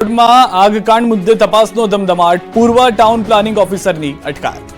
રાજકોટમાં આગકાંડ મુદ્દે તપાસનો ધમધમાટ, પૂર્વ ટાઉન પ્લાનિંગ ઓફિસરની અટકાયત.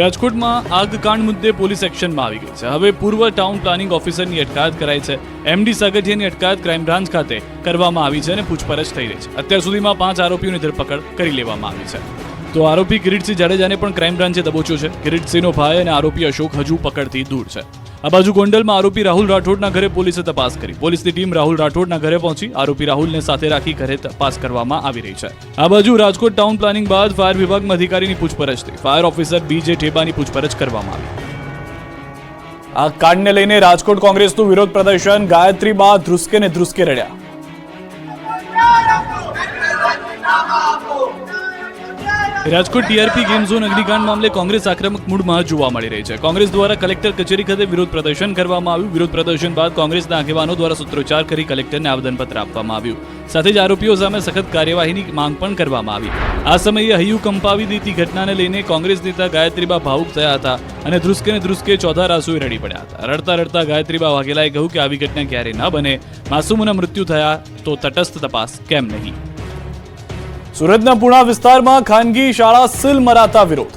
રાજકોટમાં આગકાંડ મુદ્દે પોલીસ એક્શનમાં આવી ગઈ છે. હવે પૂર્વ ટાઉન પ્લાનિંગ ઓફિસરની અટકાયત કરાઈ છે. એમડી સાગઠિયાની અટકાયત ક્રાઇમ બ્રાન્ચ ખાતે કરવામાં આવી છે અને પૂછપરછ થઈ રહી છે. અત્યાર સુધીમાં 5 આરોપીઓની ધરપકડ કરી લેવામાં આવી છે. તો આરોપી કિરીટસિંહ જાડેજાને પણ ક્રાઇમ બ્રાન્ચે દબોચ્યો છે. કિરીટસિંહનો ભાઈ અને આરોપી અશોક હજુ પકડથી દૂર છે. આ બાજુ ગોંડલમાં આરોપી રાહુલ રાઠોડના ઘરે પોલીસે તપાસ કરી. પોલીસની ટીમ રાહુલ રાઠોડના ઘરે પહોંચી. આરોપી રાહુલને સાથે રાખી ઘરે તપાસ કરવામાં આવી રહી છે. આ બાજુ રાજકોટ ટાઉન પ્લાનિંગ બાદ ફાયર વિભાગમાં અધિકારીની પૂછપરછ થઈ. ફાયર ઓફિસર બીજે ઠેબાની પૂછપરછ કરવામાં આવી. આ કાંડને લઈને રાજકોટ કોંગ્રેસનું વિરોધ પ્રદર્શન. ગાયત્રી બા ધ્રુસકે ને ધ્રુસકે રડ્યા. રાજકોટ ટીઆરપી ગેમ ઝોન અગ્નિકાંડ મામલે કોંગ્રેસ આક્રમક મૂડમાં જોવા મળી રહી છે. કોંગ્રેસ દ્વારા કલેક્ટર કચેરી ખાતે વિરોધ પ્રદર્શન કરવામાં આવ્યું. વિરોધ પ્રદર્શન બાદ કોંગ્રેસના આગેવાનો દ્વારા સૂત્રોચ્ચાર કરી કલેક્ટરને આવેદનપત્ર આપવામાં આવ્યું. સાથે જ આરોપીઓ સામે સખત કાર્યવાહીની માંગ પણ કરવામાં આવી. આ સમયે હૈયું કંપાવી દેતી ઘટનાને લઈને કોંગ્રેસ નેતા ગાયત્રીબા ભાવુક થયા હતા અને ધ્રુસકે ને ધ્રુસકે ચોથા રાસુએ રડી પડ્યા હતા. રડતા રડતા ગાયત્રીબા વાઘેલાએ કહ્યું કે આવી ઘટના ક્યારે ન બને. માસૂમોના મૃત્યુ થયા તો તટસ્થ તપાસ કેમ નહીં. સુરતના પુણા વિસ્તારમાં ખાનગી શાળા સીલ મરાતા વિરોધ.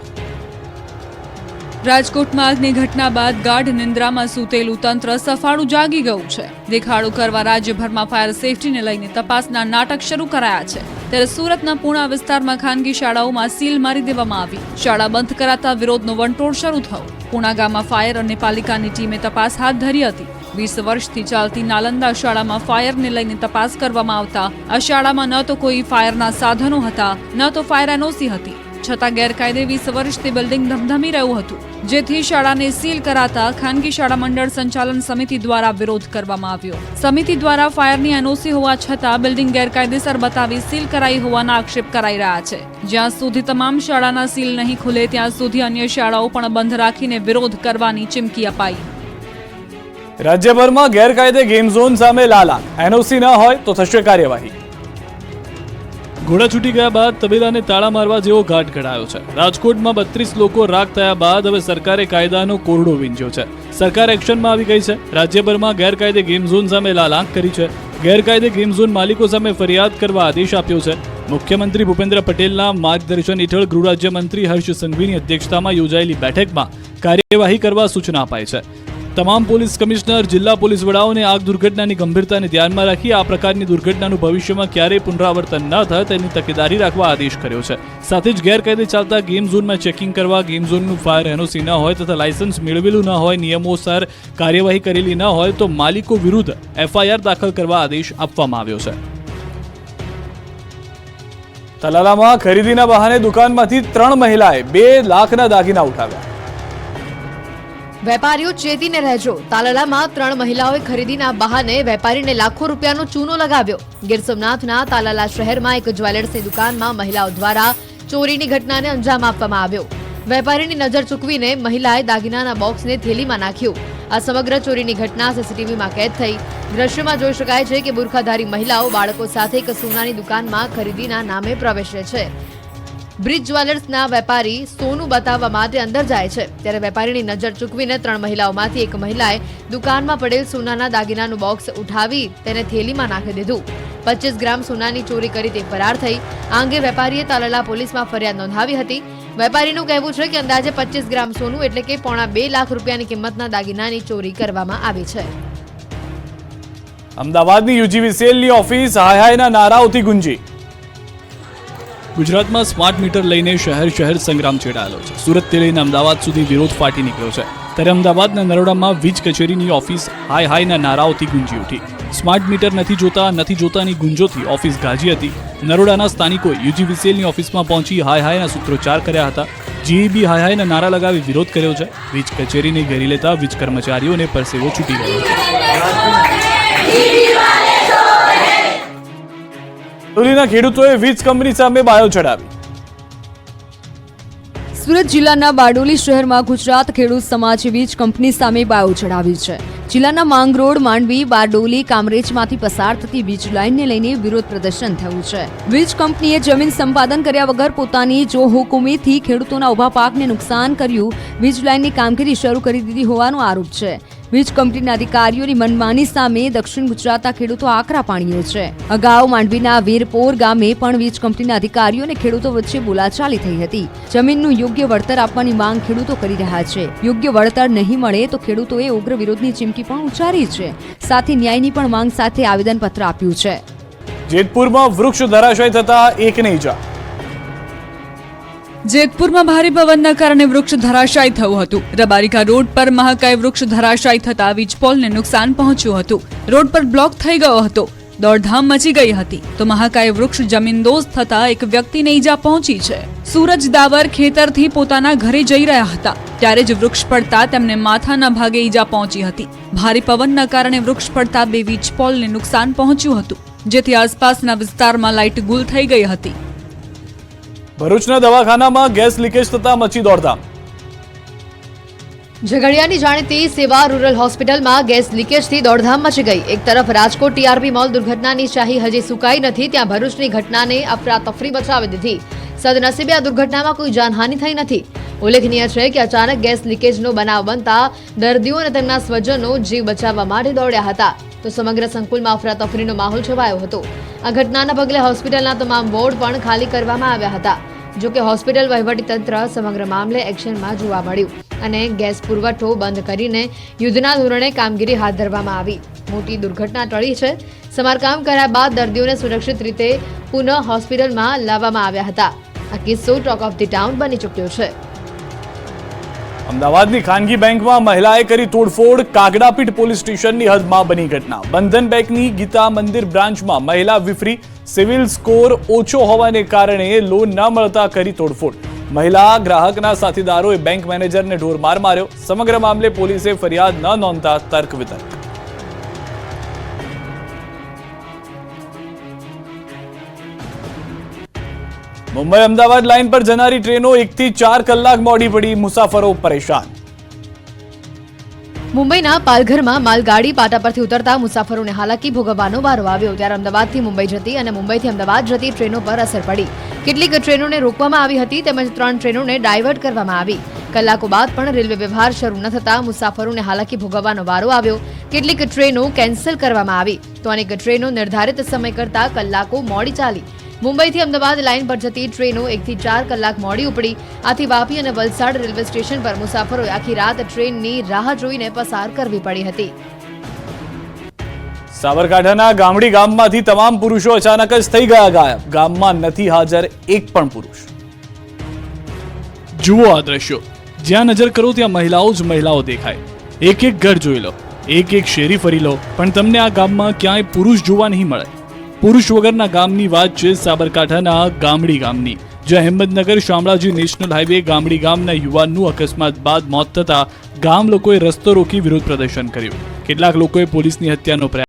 રાજકોટમાં આગની ઘટના બાદ ગાઢ નિંદ્રામાં સૂતેલું તંત્ર સફાળું જાગી ગયું છે. દેખાડો કરવા રાજ્યભરમાં ફાયર સેફટીને લઈને તપાસના નાટક શરૂ કરાયા છે. ત્યારે સુરતના પુણા વિસ્તારમાં ખાનગી શાળાઓમાં સીલ મારી દેવામાં આવી. શાળા બંધ કરાતા વિરોધનો વંટોળ શરૂ થયો. પુણા ગામમાં ફાયર અને પાલિકાની ટીમે તપાસ હાથ ધરી હતી. 20 વર્ષથી ચાલતી નાલંદા શાળામાં ફાયરને લઈને તપાસ કરવામાં આવતા આ શાળામાં ન તો કોઈ ફાયરના સાધનો હતા, ન તો ફાયર એનઓસી હતી. છતાં ગેરકાયદે 20 વર્ષથી બિલ્ડિંગ ધમધમી રહ્યું હતું, જેથી શાળાને સીલ કરાતા ખાનગી શાળા મંડળ સંચાલન સમિતિ દ્વારા વિરોધ કરવામાં આવ્યો. સમિતિ દ્વારા ફાયરની એનઓસી હોવા છતાં બિલ્ડિંગ ગેરકાયદેસર બતાવી સીલ કરાઈ હોવાના આક્ષેપ કરાઈ રહ્યા છે. જ્યાં સુધી તમામ શાળાના સીલ નહીં ખુલે ત્યાં સુધી અન્ય શાળાઓ પણ બંધ રાખીને વિરોધ કરવાની ચીમકી અપાઈ. રાજ્યભરમાં ગેરકાયદે ગેમ ઝોન સામે લાલાક. એનઓસી ન હોય તો થશે કાર્યવાહી. ઘોડા છૂટી ગયા બાદ તબેલાને તાળા મારવા જેવો ઘાટ ઘડાયો છે. રાજકોટમાં 32 લોકો રાખ થયા બાદ હવે સરકારે કાયદાનો કોરડો વીંઝ્યો છે. સરકાર એક્શનમાં આવી ગઈ છે. રાજ્યભરમાં ગેરકાયદે ગેમ ઝોન સામે લાલાક કરી છે. ગેરકાયદે ગેમ ઝોન માલિકો સામે ફરિયાદ કરવા આદેશ આપ્યો છે. મુખ્યમંત્રી ભૂપેન્દ્ર પટેલના માર્ગદર્શન હેઠળ ગૃહ રાજ્યમંત્રી હર્ષ સંઘવીની અધ્યક્ષતામાં યોજાયેલી બેઠકમાં કાર્યવાહી કરવા સૂચના અપાઈ છે. તમામ પોલીસ કમિશનર, જિલ્લા પોલીસ વડાઓને આગ દુર્ઘટનાની ગંભીરતાને ધ્યાનમાં રાખી આ પ્રકારની દુર્ઘટનાનું ભવિષ્યમાં ક્યારેય પુનરાવર્તન ન થાય તેની તકેદારી રાખવા આદેશ કર્યો છે. સાથે જ ગેરકાયદે ચાલતા ગેમ ઝોનમાં ચેકિંગ કરવા, ગેમ ઝોનનું ફાયર એનઓસી ન હોય તથા લાયસન્સ મેળવેલું ન હોય, નિયમોસર કાર્યવાહી કરેલી ન હોય તો માલિકો વિરુદ્ધ એફઆઈઆર દાખલ કરવા આદેશ આપવામાં આવ્યો છે. તલાલામાં ખરીદીના બહાને દુકાનમાંથી 3 મહિલાએ 2 લાખના દાગીના ઉઠાવ્યા. વેપારીઓ ચેતીને રહેજો. તાલાલામાં 3 મહિલાઓએ ખરીદીના બહાને વેપારીને લાખો રૂપિયાનો ચૂનો લગાવ્યો. ગીર સોમનાથના તાલાલા શહેરમાં એક જ્વેલર્સની દુકાનમાં મહિલાઓ દ્વારા ચોરીની ઘટનાને અંજામ આપવામાં આવ્યો. વેપારીની નજર ચૂકવીને મહિલાએ દાગીનાના બોક્સને થેલીમાં નાખ્યું. આ સમગ્ર ચોરીની ઘટના સીસીટીવીમાં કેદ થઈ. દ્રશ્યમાં જોઈ શકાય છે કે બુરખાધારી મહિલાઓ બાળકો સાથે એક સોનાની દુકાનમાં ખરીદીના નામે પ્રવેશે છે. બ્રિજ જ્વેલર્સના વેપારી સોનું બતાવવા માટે અંદર જાય છે. ત્યારે વેપારીની નજર ચૂકવીને 3 મહિલાઓમાંથી એક મહિલાએ દુકાનમાં પડેલ સોનાના દાગીનાનું બોક્સ ઉઠાવી તેને થેલીમાં નાખી દીધું. 25 ગ્રામ સોનાની ચોરી કરી તે ફરાર થઈ. આ અંગે વેપારીએ તાલાલા પોલીસમાં ફરિયાદ નોંધાવી હતી. વેપારીનું કહેવું છે કે અંદાજે 25 ગ્રામ સોનું એટલે કે 2.5 લાખ રૂપિયાની કિંમતના દાગીનાની ચોરી કરવામાં આવી છે. અમદાવાદની યુજીવીસીએલની ઓફિસ હાય હાયના નારાઓથી ગુંજી. ગુજરાતમાં સ્માર્ટ મીટર લઈને શહેર સંગ્રામ છેડાયેલો છે. સુરતથી લઈને અમદાવાદ સુધી વિરોધ ફાટી નીકળ્યો છે. ત્યારે અમદાવાદના નરોડામાં વીજ કચેરીની ઓફિસ હાય હાયના નારાઓથી ગુંજી ઉઠી. સ્માર્ટ મીટર નથી જોતાની ગુંજોથી ઓફિસ ગાજી હતી. નરોડાના સ્થાનિકોએ યુજીવીસીએલની ઓફિસમાં પહોંચી હાય હાયના સૂત્રોચ્ચાર કર્યા હતા. જીઈબી હાય હાયના નારા લગાવી વિરોધ કર્યો છે. વીજ કચેરીને ઘેરી લેતા વીજ કર્મચારીઓને પરસેવો છૂટી ગયો છે. બારડોલીના ખેડૂતોએ વીજ કંપની સામે બાયો ચડાવી. સુરત જિલ્લાના બારડોલી શહેરમાં ગુજરાત ખેડૂત સમાજે વીજ કંપની સામે બાયો ચડાવી છે. જિલ્લાના માંગરોળ, માંડવી, બારડોલી, કામરેજમાંથી પસાર થતી વીજ લાઇનને લઈને વિરોધ પ્રદર્શન થયું છે. વીજ કંપનીએ જમીન સંપાદન કર્યા વગર પોતાની જો હુકુમીથી ખેડૂતોના ઉભા પાકને નુકસાન કર્યું, વીજ લાઇનની કામગીરી શરૂ કરી દીધી હોવાનો આરોપ છે. વીજ કંપનીના અધિકારીઓની મનમાની સામે દક્ષિણ ગુજરાતના ખેડૂતો આકરા પાણીએ છે. અગાઉ માંડવીના વીરપોર ગામે પણ વીજ કંપનીના અધિકારીઓ અને ખેડૂતો વચ્ચે બોલાચાલી થઈ હતી. જમીનનું યોગ્ય વળતર આપવાની માંગ ખેડૂતો કરી રહ્યા છે. યોગ્ય વળતર નહીં મળે તો ખેડૂતોએ ઉગ્ર વિરોધની ચીમકી પણ ઉચ્ચારી છે. સાથે ન્યાયની પણ માંગ સાથે આવેદનપત્ર આપ્યું છે. જેતપુરમાં વૃક્ષ ધરાશાયી થતા એકને ઈજા. જેતપુરમાં ભારે પવનના કારણે વૃક્ષ ધરાશાયી થયું હતું. રબારિકા રોડ પર મહાકાય વૃક્ષ ધરાશાયી થતા વીજપોલને નુકસાન પહોંચ્યું હતું. રોડ પર બ્લોક થઈ ગયો હતો. દોડધામ મચી ગઈ હતી તો મહાકાય વૃક્ષ જમીનદોસ્ત થતા એક વ્યક્તિને ઈજા પહોંચી છે. સૂરજ દાવર ખેતરથી પોતાના ઘરે જઈ રહ્યા હતા ત્યારે જ વૃક્ષ પડતા તેમને માથાના ભાગે ઈજા પહોંચી હતી. ભારે પવનના કારણે વૃક્ષ પડતા બે વીજપોલને નુકસાન પહોંચ્યું હતું, જેથી આસપાસના વિસ્તારમાં લાઇટ ગુલ થઈ ગઈ હતી. ભરૂચના દવાખાનામાં ગેસ લીકેજ થતા મચી દોડધામ. ઝઘડિયાની જાણીતી સેવા રૂરલ હોસ્પિટલમાં ગેસ લીકેજથી દોડધામ મચી ગઈ. એક તરફ રાજકોટ ટીઆરપી મોલ દુર્ઘટનાની શાહી હજી સુકાઈ નથી, ત્યાં ભરૂચની ઘટનાને અફરાતફરી મચાવી દીધી. સદનસીબે આ દુર્ઘટનામાં કોઈ જાનહાનિ થઈ નથી. ઉલ્લેખનીય છે કે અચાનક ગેસ લીકેજનો બનાવ બનતા દર્દીઓ અને તેમના સ્વજનો જીવ બચાવવા માટે દોડ્યા હતા તો સમગ્ર સંકુલમાં અફરાતફરીનો માહોલ છવાયો હતો. આ ઘટનાના પગલે હોસ્પિટલના તમામ વોર્ડ પણ ખાલી કરવામાં આવ્યા હતા. જો કે હોસ્પિટલ વહીવટીતંત્ર સમગ્ર મામલે એક્શનમાં જોવા મળ્યું અને ગેસ પુરવઠો બંધ કરીને યુદ્ધના ધોરણે કામગીરી હાથ ધરવામાં આવી. મોટી દુર્ઘટના ટળી છે. સમારકામ કર્યા બાદ દર્દીઓને સુરક્ષિત રીતે પુનઃ હોસ્પિટલમાં લાવવામાં આવ્યા હતા. આ કિસ્સો ટોક ઓફ ધી ટાઉન બની ચૂક્યો છે. અમદાવાદની ખાનગી બેંકમાં મહિલાએ કરી તોડફોડ. કાગડાપીઠ પોલીસ સ્ટેશનની હદમાં બની ઘટના. બંધન બેંકની ગીતા મંદિર બ્રાન્ચમાં મહિલા વિફરી. સિવિલ સ્કોર ઓછો હોવાને કારણે લોન ન મળતા કરી તોડફોડ. મહિલા ગ્રાહકના સાથીદારોએ બેંક મેનેજરને ઢોરમાર માર્યો. સમગ્ર મામલે પોલીસે ફરિયાદ ન નોંધતા તર્ક વિતર્ક. મુંબઈ અમદાવાદ લાઇન પર જનારી ટ્રેનો 1 થી 4 કલાક મોડી પડી. મુસાફરો પરેશાન. મુંબઈના પાલઘરમાં માલગાડી પાટા પરથી ઉતરતા મુસાફરોને હાલાકી ભોગવવાનો વારો આવ્યો. ત્યારે અમદાવાદથી મુંબઈ જતી અને મુંબઈથી અમદાવાદ જતી ટ્રેનો પર અસર પડી. કેટલીક ટ્રેનોને રોકવામાં આવી હતી તેમજ 3 ટ્રેનોને ડાયવર્ટ કરવામાં આવી. કલાકો બાદ પણ રેલવે વ્યવહાર શરૂ ન થતા મુસાફરોને હાલાકી ભોગવવાનો વારો આવ્યો. કેટલીક ટ્રેનો કેન્સલ કરવામાં આવી તો અનેક ટ્રેનો નિર્ધારિત સમય કરતા કલાકો મોડી ચાલી. મુંબઈથી અમદાવાદ લાઇન પર જતી ટ્રેનો 1 થી 4 કલાક મોડી ઉપડી. આથી વાપી અને વલસાડ રેલવે સ્ટેશન પર મુસાફરોએ આખી રાત ટ્રેનની રાહ જોઈને પસાર કરવી પડી હતી. સાબરકાંઠાના ગામડી ગામમાંથી તમામ પુરુષો અચાનક જ થઈ ગયા ગાયબ. ગામમાં નથી હાજર એક પણ પુરુષ. જુઓ આ દ્રશ્યો. જ્યાં નજર કરો ત્યાં મહિલાઓ જ મહિલાઓ દેખાય. એક એક ઘર જોઈ લો, એક એક શેરી ફરી લો, પણ તમને આ ગામમાં ક્યાંય પુરુષ જોવા નહીં મળે. પુરુષ વગરના ગામની વાત છે સાબરકાંઠાના ગામડી ગામની, જ્યાં હિંમતનગર શામળાજી નેશનલ હાઈવે ગામડી ગામના યુવાનનું અકસ્માત બાદ મોત થતા ગામ લોકોએ રસ્તો રોકી વિરોધ પ્રદર્શન કર્યું. કેટલાક લોકોએ પોલીસની હત્યાનો પ્રયાસ